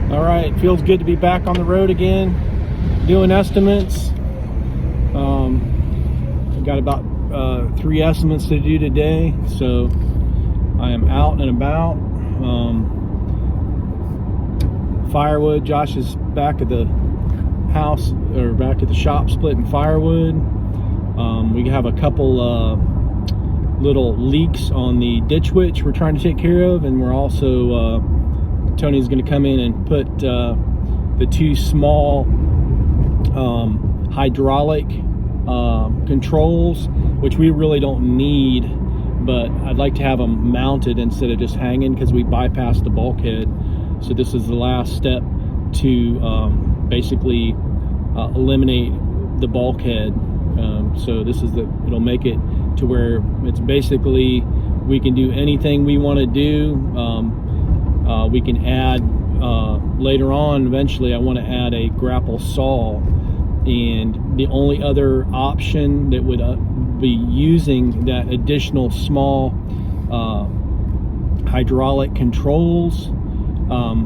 All right, feels good to be back on the road again, doing estimates. I've got about 3 estimates to do today, so I am out and about. Firewood, Josh is back at the house, or back at the shop splitting firewood. We have a couple little leaks on the ditch witch we're trying to take care of, and we're also Tony's going to come in and put the 2 small hydraulic controls, which we really don't need, but I'd like to have them mounted instead of just hanging, because we bypassed the bulkhead. So this is the last step to basically eliminate the bulkhead. So this is it'll make it to where it's basically we can do anything we want to do. We can add later on, eventually I want to add a grapple saw, and the only other option that would be using that additional small hydraulic controls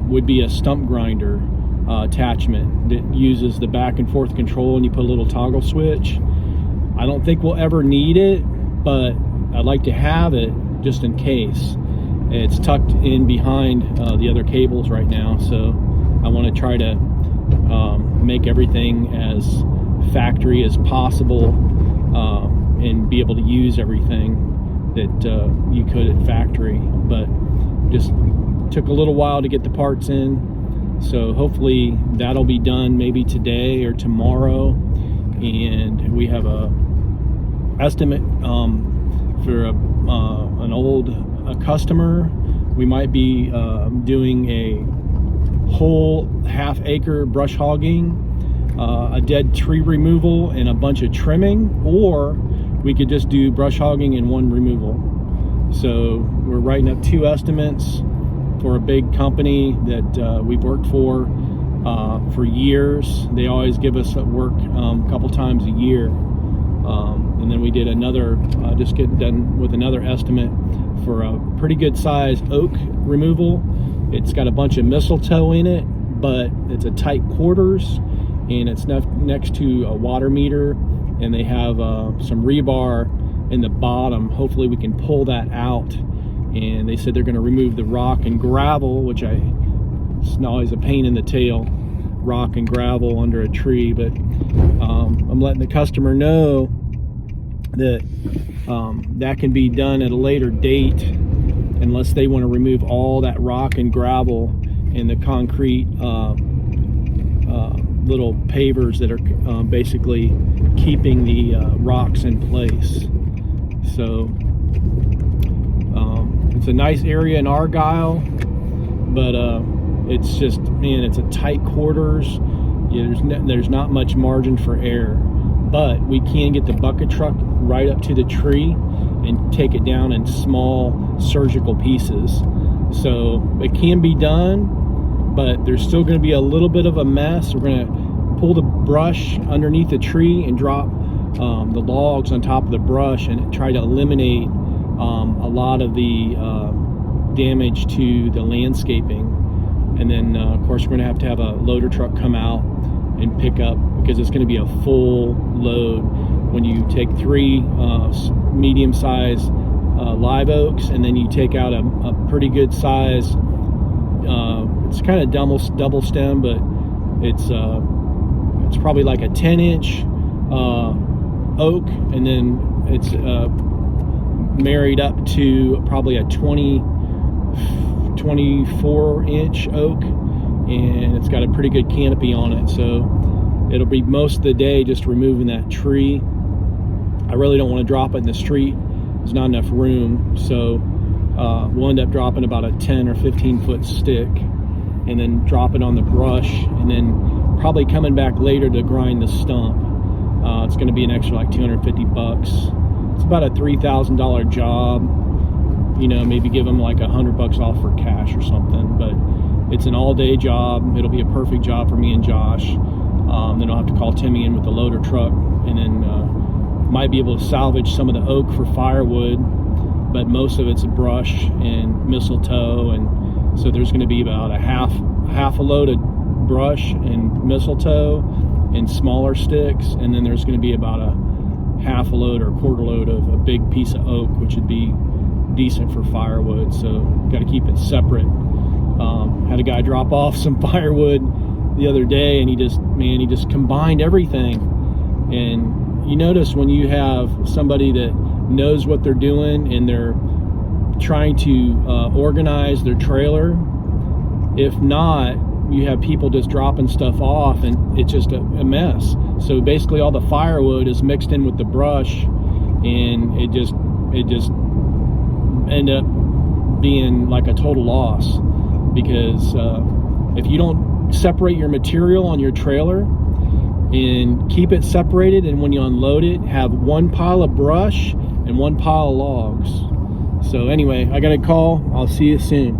would be a stump grinder attachment that uses the back and forth control, and you put a little toggle switch. I don't think we'll ever need it, but I'd like to have it just in case. It's tucked in behind the other cables right now, so I want to try to make everything as factory as possible and be able to use everything that you could at factory. But just took a little while to get the parts in, so hopefully that'll be done maybe today or tomorrow. And we have a estimate for an old customer. We might be doing a whole half-acre brush hogging, a dead tree removal, and a bunch of trimming, or we could just do brush hogging and 1 removal. So we're writing up 2 estimates for a big company that we've worked for years. They always give us work a couple times a year. And then we did another, just getting done with another estimate for a pretty good size oak removal. It's got a bunch of mistletoe in it, but it's a tight quarters, and it's next to a water meter, and they have some rebar in the bottom. Hopefully we can pull that out. And they said they're going to remove the rock and gravel, which it's always a pain in the tail, rock and gravel under a tree. But I'm letting the customer know that that can be done at a later date, unless they want to remove all that rock and gravel and the concrete little pavers that are basically keeping the rocks in place. So it's a nice area in Argyle, but it's just, man, it's a tight quarters. Yeah, there's not much margin for error, but we can get the bucket truck right up to the tree and take it down in small surgical pieces. So it can be done, but there's still going to be a little bit of a mess. We're going to pull the brush underneath the tree and drop the logs on top of the brush and try to eliminate a lot of the damage to the landscaping. And then of course we're going to have a loader truck come out and pick up, because it's going to be a full load. When you take 3 medium-sized live oaks, and then you take out a pretty good size, it's kind of double stem, but it's probably like a 10-inch oak, and then it's married up to probably a 24-inch oak, and it's got a pretty good canopy on it. So it'll be most of the day just removing that tree. I really don't want to drop it in the street. There's not enough room, so we'll end up dropping about a 10 or 15 foot stick, and then drop it on the brush, and then probably coming back later to grind the stump. It's going to be an extra like $250. It's about a $3,000 job. You know, maybe give them like $100 off for cash or something, but it's an all-day job. It'll be a perfect job for me and Josh. Then I'll have to call Timmy in with the loader truck, and then might be able to salvage some of the oak for firewood, but most of it's brush and mistletoe, and so there's going to be about a half half a load of brush and mistletoe and smaller sticks, and then there's going to be about a half a load or a quarter load of a big piece of oak, which would be decent for firewood. So got to keep it separate. Had a guy drop off some firewood the other day, and he just combined everything. And you notice when you have somebody that knows what they're doing and they're trying to organize their trailer, if not, you have people just dropping stuff off and it's just a mess. So basically all the firewood is mixed in with the brush, and it just end up being like a total loss, because if you don't separate your material on your trailer and keep it separated, and when you unload it, have one pile of brush and one pile of logs. So anyway, I got a call. I'll see you soon.